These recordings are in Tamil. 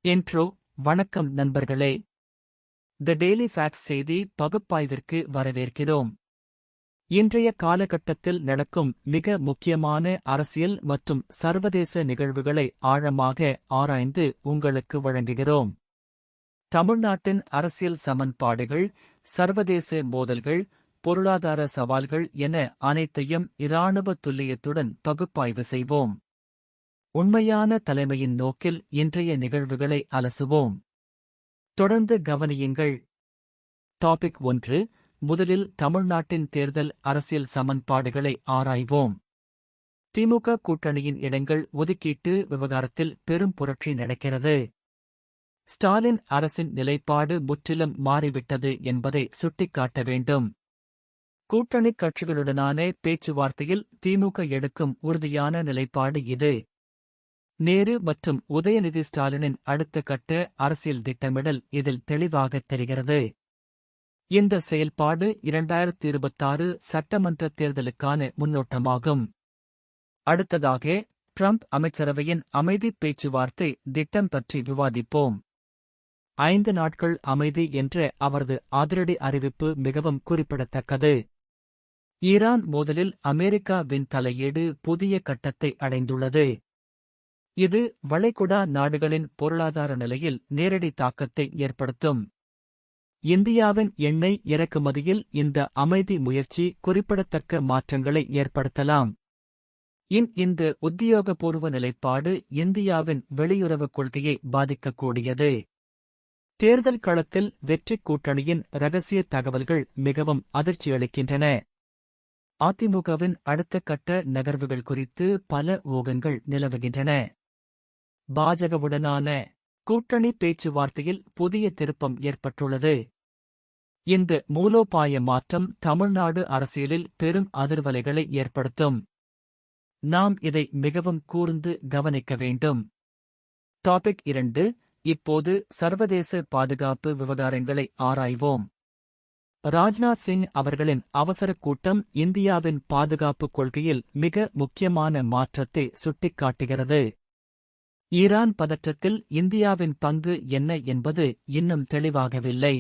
இன்ட்ரோ. வணக்கம் நண்பர்களே. தி டெய்லி ஃபேக்ட்ஸ் செய்தி பகுப்பாய்விற்கு வரவேற்கிறோம். இன்றைய காலகட்டத்தில் நடக்கும் மிக முக்கியமான அரசியல் மற்றும் சர்வதேச நிகழ்வுகளை ஆழமாக ஆராய்ந்து உங்களுக்கு வழங்குகிறோம். தமிழ்நாட்டின் அரசியல் சமன்பாடுகள், சர்வதேச மோதல்கள், பொருளாதார சவால்கள் என அனைத்தையும் இராணுவ துல்லியத்துடன் பகுப்பாய்வு செய்வோம். உண்மையான தலைமையின் நோக்கில் இன்றைய நிகழ்வுகளை அலசுவோம். தொடர்ந்து கவனியுங்கள். டாபிக் 1. முதலில் தமிழ்நாட்டின் தேர்தல் அரசியல் சமன்பாடுகளை ஆராய்வோம். திமுக கூட்டணியின் இடங்கள் ஒதுக்கீட்டு விவகாரத்தில் பெரும் புரட்சி நடக்கிறது. ஸ்டாலின் அரசின் நிலைப்பாடு முற்றிலும் மாறிவிட்டது என்பதை சுட்டிக்காட்ட வேண்டும். கூட்டணிக் கட்சிகளுடனான பேச்சுவார்த்தையில் திமுக எடுக்கும் உறுதியான நிலைப்பாடு இது. நேரு மற்றும் உதயநிதி ஸ்டாலினின் அடுத்த கட்ட அரசியல் திட்டமிடல் இதில் தெளிவாகத் தெரிகிறது. இந்த செயல்பாடு 2026 சட்டமன்ற தேர்தலுக்கான முன்னோட்டமாகும். அடுத்ததாக, ட்ரம்ப் அமைச்சரவையின் அமைதிப் பேச்சுவார்த்தை திட்டம் பற்றி விவாதிப்போம். 5 நாட்கள் அமைதி என்ற அவரது அதிரடி அறிவிப்பு மிகவும் குறிப்பிடத்தக்கது. ஈரான் மோதலில் அமெரிக்காவின் தலையீடு புதிய கட்டத்தை அடைந்துள்ளது. இது வளைகுடா நாடுகளின் பொருளாதார நிலையில் நேரடி தாக்கத்தை ஏற்படுத்தும். இந்தியாவின் எண்ணெய் இறக்குமதியில் இந்த அமைதி முயற்சி குறிப்பிடத்தக்க மாற்றங்களை ஏற்படுத்தலாம். இந்த உத்தியோகபூர்வ நிலைப்பாடு இந்தியாவின் வெளியுறவுக் கொள்கையை பாதிக்கக்கூடியது. தேர்தல் களத்தில் வெற்றிக் கூட்டணியின் இரகசிய தகவல்கள் மிகவும் அதிர்ச்சியளிக்கின்றன. அதிமுகவின் அடுத்த கட்ட நகர்வுகள் குறித்து பல ஊகங்கள் நிலவுகின்றன. பாஜகவுடனான கூட்டணி பேச்சுவார்த்தையில் புதிய திருப்பம் ஏற்பட்டுள்ளது. இந்த மூலோபாய மாற்றம் தமிழ்நாடு அரசியலில் பெரும் அதிர்வலைகளை ஏற்படுத்தும். நாம் இதை மிகவும் கூர்ந்து கவனிக்க வேண்டும். டாபிக் 2. இப்போது சர்வதேச பாதுகாப்பு விவகாரங்களை ஆராய்வோம். ராஜ்நாத் சிங் அவர்களின் அவசர கூட்டம் இந்தியாவின் பாதுகாப்புக் கொள்கையில் மிக முக்கியமான மாற்றத்தை சுட்டிக்காட்டுகிறது. ஈரான் பதற்றத்தில் இந்தியாவின் பங்கு என்ன என்பது இன்னும் தெளிவாகவில்லை.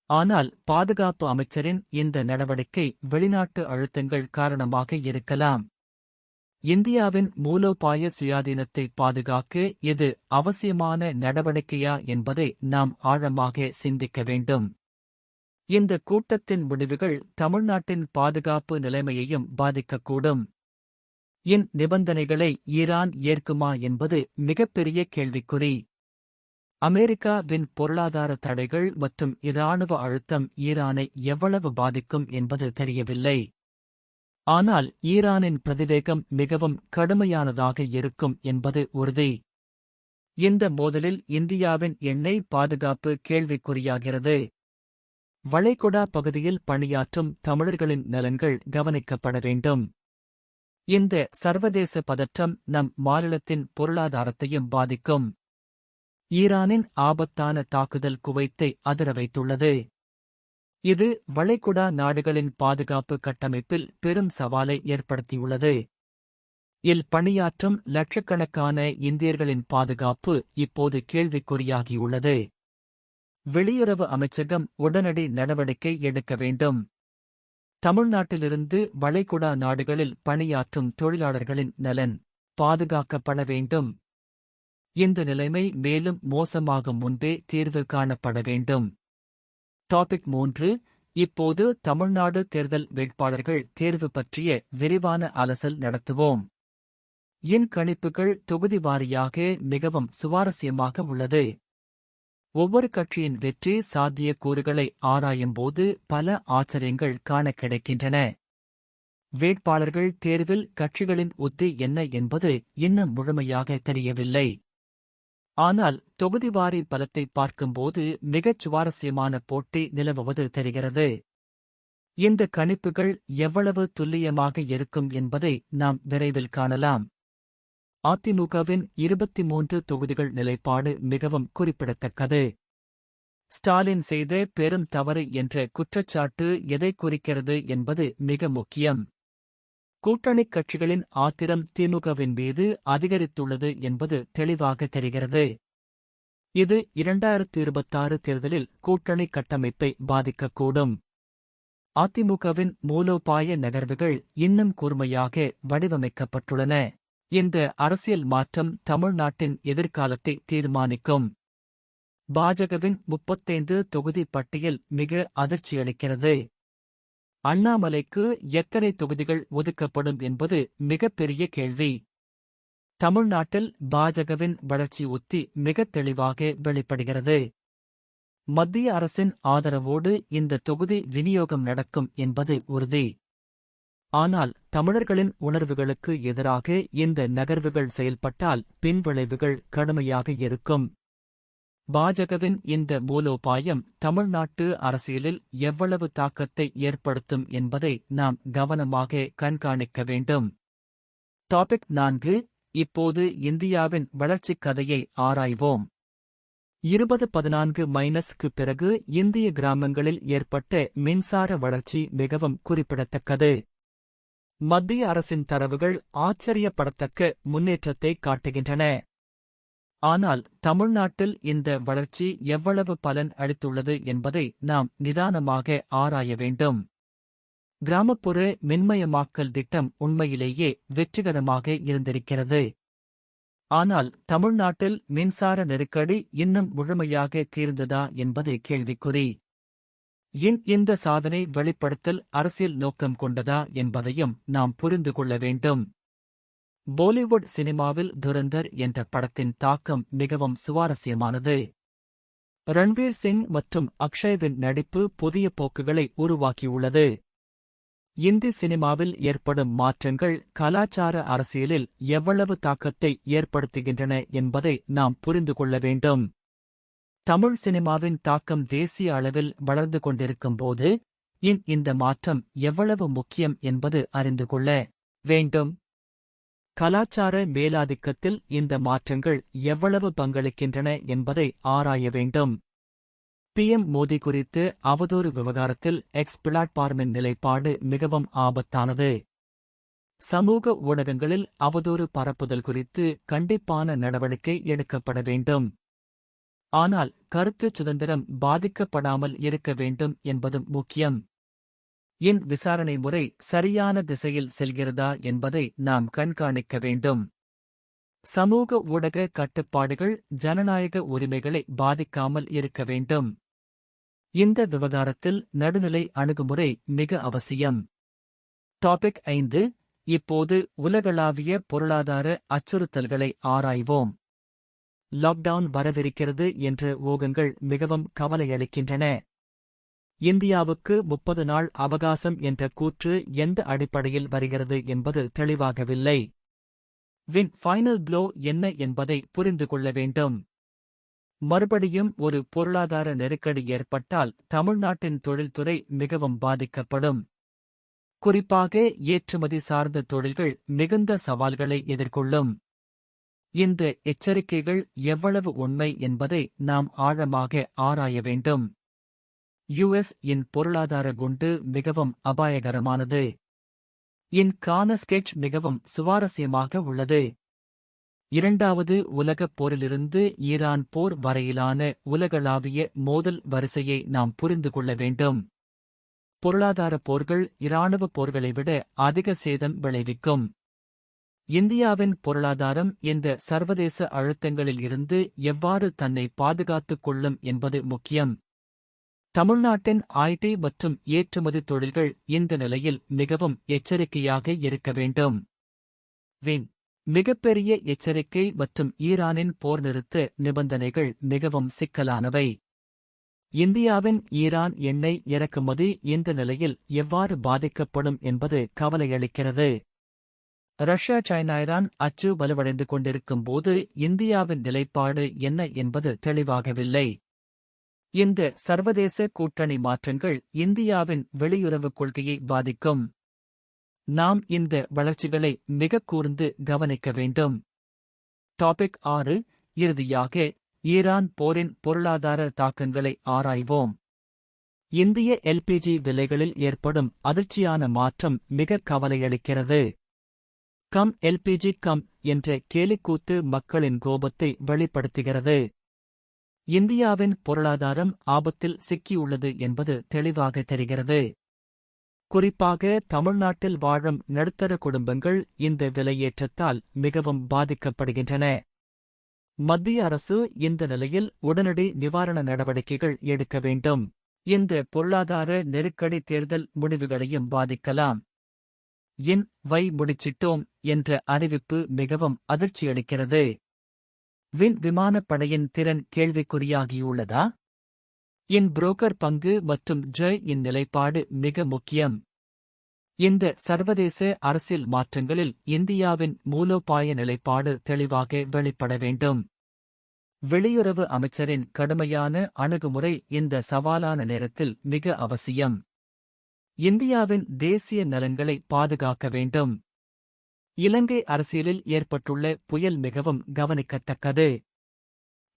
ஆனால் பாதுகாப்பு அமைச்சரின் இந்த நடவடிக்கை வெளிநாட்டு அழுத்தங்கள் காரணமாக இருக்கலாம். இந்தியாவின் மூலோபாய சுயாதீனத்தை பாதுகாக்க இது அவசியமான நடவடிக்கையா என்பதை நாம் ஆழமாக சிந்திக்க வேண்டும். இந்த கூட்டத்தின் முடிவுகள் தமிழ்நாட்டின் பாதுகாப்பு நிலைமையையும் பாதிக்கக்கூடும். நிபந்தனைகளை ஈரான் ஏற்குமா என்பது மிகப்பெரிய கேள்விக்குறி. அமெரிக்காவின் பொருளாதார தடைகள் மற்றும் இராணுவ அழுத்தம் ஈரானை எவ்வளவு பாதிக்கும் என்பது தெரியவில்லை. ஆனால் ஈரானின் பிரதிவேகம் மிகவும் கடுமையானதாக இருக்கும் என்பது உறுதி. இந்த மோதலில் இந்தியாவின் எண்ணெய் பாதுகாப்பு கேள்விக்குறியாகிறது. வளைகுடா பகுதியில் பணியாற்றும் தமிழர்களின் நலன்கள் கவனிக்கப்பட வேண்டும். இந்த சர்வதேச பதற்றம் நம் மாநிலத்தின் பொருளாதாரத்தையும் பாதிக்கும். ஈரானின் ஆபத்தான தாக்குதல் குவைத்தை அதிர வைத்துள்ளது. இது வளைகுடா நாடுகளின் பாதுகாப்பு கட்டமைப்பில் பெரும் சவாலை ஏற்படுத்தியுள்ளது. பணியாற்றும் லட்சக்கணக்கான இந்தியர்களின் பாதுகாப்பு இப்போது கேள்விக்குறியாகியுள்ளது. வெளியுறவு அமைச்சகம் உடனடி நடவடிக்கை எடுக்க வேண்டும். தமிழ்நாட்டிலிருந்து வளைகுடா நாடுகளில் பணியாற்றும் தொழிலாளர்களின் நலன் பாதுகாக்கப்பட வேண்டும். இந்த நிலைமை மேலும் மோசமாகும் முன்பே தீர்வு காணப்பட வேண்டும். டாபிக் 3. இப்போது தமிழ்நாடு தேர்தல் வேட்பாளர்கள் தேர்வு பற்றிய விரிவான அலசல் நடத்துவோம். கணிப்புகள் தொகுதி வாரியாக மிகவும் சுவாரஸ்யமாக உள்ளது. ஒவ்வொரு கட்சியின் வெற்றி சாத்திய கூறுகளை ஆராயும்போது பல ஆச்சரியங்கள் காண கிடைக்கின்றன. வேட்பாளர்கள் தேர்வில் கட்சிகளின் உத்தி என்ன என்பது இன்னும் முழுமையாக தெரியவில்லை. ஆனால் தொகுதிவாரி பலத்தை பார்க்கும்போது மிகச் சுவாரஸ்யமான போட்டி நிலவுவது தெரிகிறது. இந்த கணிப்புகள் எவ்வளவு துல்லியமாக இருக்கும் என்பதை நாம் விரைவில் காணலாம். அதிமுகவின் 23 தொகுதிகள் நிலைப்பாடு மிகவும் குறிப்பிடத்தக்கது. ஸ்டாலின் செய்த பெரும் தவறு என்ற குற்றச்சாட்டு எதை குறிக்கிறது என்பது மிக முக்கியம். கூட்டணிக் கட்சிகளின் ஆத்திரம் திமுகவின் மீது அதிகரித்துள்ளது என்பது தெளிவாக தெரிகிறது. இது 2026 தேர்தலில் கூட்டணி கட்டமைப்பை பாதிக்கக்கூடும். அதிமுகவின் மூலோபாய நகர்வுகள் இன்னும் கூர்மையாக வடிவமைக்கப்பட்டுள்ளன. இந்த அரசியல் மாற்றம் தமிழ்நாட்டின் எதிர்காலத்தை தீர்மானிக்கும். பாஜகவின் 35 தொகுதி பட்டியல் மிக அதிர்ச்சியளிக்கிறது. அண்ணாமலைக்கு எத்தனை தொகுதிகள் ஒதுக்கப்படும் என்பது மிகப்பெரிய கேள்வி. தமிழ்நாட்டில் பாஜகவின் வளர்ச்சி உத்தி மிகத் தெளிவாக வெளிப்படுகிறது. மத்திய அரசின் ஆதரவோடு இந்த தொகுதி விநியோகம் நடக்கும் என்பது உறுதி. ஆனால் தமிழர்களின் உணர்வுகளுக்கு எதிராக இந்த நகர்வுகள் செயல்பட்டால் பின்விளைவுகள் கடுமையாக இருக்கும். பாஜகவின் இந்த மூலோபாயம் தமிழ்நாட்டு அரசியலில் எவ்வளவு தாக்கத்தை ஏற்படுத்தும் என்பதை நாம் கவனமாக கண்காணிக்க வேண்டும். டாபிக் 4. இப்போது இந்தியாவின் வளர்ச்சிக் கதையை ஆராய்வோம். 2014-க்கு பிறகு இந்திய கிராமங்களில் ஏற்பட்ட மின்சார வளர்ச்சி மிகவும் குறிப்பிடத்தக்கது. மத்திய அரசின் தரவுகள் ஆச்சரியப்படத்தக்க முன்னேற்றத்தை காட்டுகின்றன. ஆனால் தமிழ்நாட்டில் இந்த வளர்ச்சி எவ்வளவு பலன் அளித்துள்ளது என்பதை நாம் நிதானமாக ஆராய வேண்டும். கிராமப்புற மின்மயமாக்கல் திட்டம் உண்மையிலேயே வெற்றிகரமாக இருந்திருக்கிறது. ஆனால் தமிழ்நாட்டில் மின்சார நெருக்கடி இன்னும் முழுமையாக தீர்ந்ததா என்பது கேள்விக்குறி. இந்த சாதனை வெளிப்படுத்தல் அரசியல் நோக்கம் கொண்டதா என்பதையும் நாம் புரிந்து கொள்ள வேண்டும். பாலிவுட் சினிமாவில் துரந்தர் என்ற படத்தின் தாக்கம் மிகவும் சுவாரஸ்யமானது. ரன்வீர் சிங் மற்றும் அக்ஷய்வின் நடிப்பு புதிய போக்குகளை உருவாக்கியுள்ளது. இந்தி சினிமாவில் ஏற்படும் மாற்றங்கள் கலாச்சார அரசியலில் எவ்வளவு தாக்கத்தை ஏற்படுத்துகின்றன என்பதை நாம் புரிந்து கொள்ள வேண்டும். தமிழ் சினிமாவின் தாக்கம் தேசிய அளவில் வளர்ந்து கொண்டிருக்கும்போது இந்த மாற்றம் எவ்வளவு முக்கியம் என்பது அறிந்து கொள்ள வேண்டும். கலாச்சார மேலாதிக்கத்தில் இந்த மாற்றங்கள் எவ்வளவு பங்களிக்கின்றன என்பதை ஆராய வேண்டும். PM மோடி குறித்து அவதூறு விவகாரத்தில் எக்ஸ் பிளாட்பார்மின் நிலைப்பாடு மிகவும் ஆபத்தானது. சமூக ஊடகங்களில் அவதூறு பரப்புதல் குறித்து கண்டிப்பான நடவடிக்கை எடுக்கப்பட வேண்டும். ஆனால் கருத்து சுதந்திரம் பாதிக்கப்படாமல் இருக்க வேண்டும் என்பதும் முக்கியம். விசாரணை முறை சரியான திசையில் செல்கிறதா என்பதை நாம் கண்காணிக்க வேண்டும். சமூக ஊடக கட்டுப்பாடுகள் ஜனநாயக உரிமைகளை பாதிக்காமல் இருக்க வேண்டும். இந்த விவகாரத்தில் நடுநிலை அணுகுமுறை மிக அவசியம். டாபிக் 5. இப்போது உலகளாவிய பொருளாதார அச்சுறுத்தல்களை ஆராய்வோம். லாக்டவுன் வரவிருக்கிறது என்ற ஊகங்கள் மிகவும் கவலையளிக்கின்றன. இந்தியாவுக்கு 30 நாள் அவகாசம் என்ற கூற்று எந்த அடிப்படையில் வருகிறது என்பது தெளிவாகவில்லை. ஃபைனல் ப்ளோ என்ன என்பதை புரிந்து கொள்ள வேண்டும். மறுபடியும் ஒரு பொருளாதார நெருக்கடி ஏற்பட்டால் தமிழ்நாட்டின் தொழில்துறை மிகவும் பாதிக்கப்படும். குறிப்பாக ஏற்றுமதி சார்ந்த தொழில்கள் மிகுந்த சவால்களை எதிர்கொள்ளும். இந்த எச்சரிக்கைகள் எவ்வளவு உண்மை என்பதை நாம் ஆழமாக ஆராய வேண்டும். US பொருளாதார குண்டு மிகவும் அபாயகரமானது. கான ஸ்கெட்ச் மிகவும் சுவாரஸ்யமாக உள்ளது. இரண்டாவது உலகப் போரிலிருந்து ஈரான் போர் வரையிலான உலகளாவிய மோதல் வரிசையை நாம் புரிந்து கொள்ள வேண்டும். பொருளாதார போர்கள் இராணுவ போர்களை விட அதிக சேதம் விளைவிக்கும். இந்தியாவின் பொருளாதாரம் இந்த சர்வதேச அழுத்தங்களில் இருந்து எவ்வாறு தன்னை பாதுகாத்துக் கொள்ளும் என்பது முக்கியம். தமிழ்நாட்டின் IT மற்றும் ஏற்றுமதி தொழில்கள் இந்த நிலையில் மிகவும் எச்சரிக்கையாக இருக்க வேண்டும். மிகப்பெரிய எச்சரிக்கை மற்றும் ஈரானின் போர் நிறுத்த நிபந்தனைகள் மிகவும் சிக்கலானவை. இந்தியாவின் ஈரான் எண்ணெய் இறக்குமதி இந்த நிலையில் எவ்வாறு பாதிக்கப்படும் என்பது கவலையளிக்கிறது. ரஷ்யா சைனா-ஈரான் அச்சு வலுவடைந்து கொண்டிருக்கும் போது இந்தியாவின் நிலைப்பாடு என்ன என்பது தெளிவாகவில்லை. இந்த சர்வதேச கூட்டணி மாற்றங்கள் இந்தியாவின் வெளியுறவுக் கொள்கையை பாதிக்கும். நாம் இந்த வளர்ச்சிகளை மிக கூர்ந்து கவனிக்க வேண்டும். டாபிக் 6. இறுதியாக ஈரான் போரின் பொருளாதார தாக்கங்களை ஆராய்வோம். இந்திய LPG விலைகளில் ஏற்படும் அதிர்ச்சியான மாற்றம் மிக கவலையளிக்கிறது. LPG என்ற கேலிக்கூத்து மக்களின் கோபத்தை வெளிப்படுத்துகிறது. இந்தியாவின் பொருளாதாரம் ஆபத்தில் சிக்கியுள்ளது என்பது தெளிவாக தெரிகிறது. குறிப்பாக தமிழ்நாட்டில் வாழும் நடுத்தர குடும்பங்கள் இந்த விலையேற்றத்தால் மிகவும் பாதிக்கப்படுகின்றன. மத்திய அரசு இந்த நிலையில் உடனடி நிவாரண நடவடிக்கைகள் எடுக்க வேண்டும். இந்த பொருளாதார நெருக்கடி தேர்தல் முடிவுகளையும் பாதிக்கலாம். முடிச்சிட்டோம் என்ற அறிவிப்பு மிகவும் அதிர்ச்சியளிக்கிறது. விமானப்படையின் திறன் கேள்விக்குறியாகியுள்ளதா? புரோக்கர் பங்கு மற்றும் நிலைப்பாடு மிக முக்கியம். இந்த சர்வதேச அரசியல் மாற்றங்களில் இந்தியாவின் மூலோபாய நிலைப்பாடு தெளிவாக வெளிப்பட வேண்டும். வெளியுறவு அமைச்சரின் கடுமையான அணுகுமுறை இந்த சவாலான நேரத்தில் மிக அவசியம். இந்தியாவின் தேசிய நலன்களை பாதுகாக்க வேண்டும். இலங்கை அரசியலில் ஏற்பட்டுள்ள புயல் மிகவும் கவனிக்கத்தக்கது.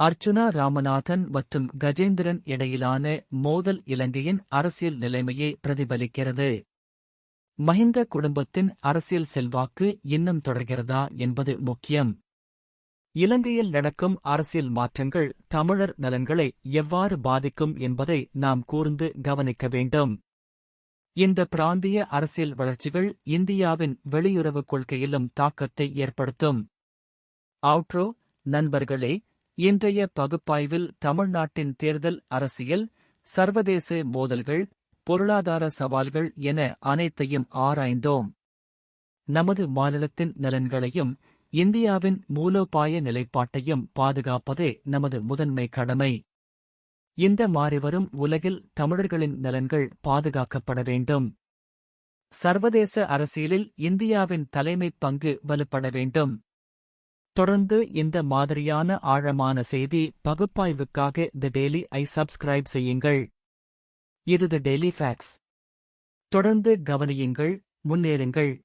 அர்ச்சுனா ராமநாதன் மற்றும் கஜேந்திரன் இடையிலான மோதல் இலங்கையின் அரசியல் நிலைமையை பிரதிபலிக்கிறது. மஹிந்த குடும்பத்தின் அரசியல் செல்வாக்கு இன்னும் தொடர்கிறதா என்பது முக்கியம். இலங்கையில் நடக்கும் அரசியல் மாற்றங்கள் தமிழர் நலன்களை எவ்வாறு பாதிக்கும் என்பதை நாம் கூர்ந்து கவனிக்க வேண்டும். இந்த பிராந்திய அரசியல் வளர்ச்சிகள் இந்தியாவின் வெளியுறவுக் கொள்கையிலும் தாக்கத்தை ஏற்படுத்தும். அவுட்ரோ நண்பர்களே, இன்றைய பகுப்பாய்வில் தமிழ்நாட்டின் தேர்தல் அரசியல், சர்வதேச மோதல்கள், பொருளாதார சவால்கள் என அனைத்தையும் ஆராய்ந்தோம். நமது மாநிலத்தின் நலன்களையும் இந்தியாவின் மூலோபாய நிலைப்பாட்டையும் பாதுகாப்பதே நமது முதன்மை கடமை. இந்த மாறிவரும் உலகில் தமிழர்களின் நலன்கள் பாதுகாக்கப்பட வேண்டும். சர்வதேச அரசியலில் இந்தியாவின் தலைமைப் பங்கு வலுப்பட வேண்டும். தொடர்ந்து இந்த மாதிரியான ஆழமான செய்தி பகுப்பாய்வுக்காக தி டெய்லி ஐ சப்ஸ்கிரைப் செய்யுங்கள். இது தி டெய்லி ஃபேக்ட்ஸ். தொடர்ந்து கவனியுங்கள், முன்னேறுங்கள்.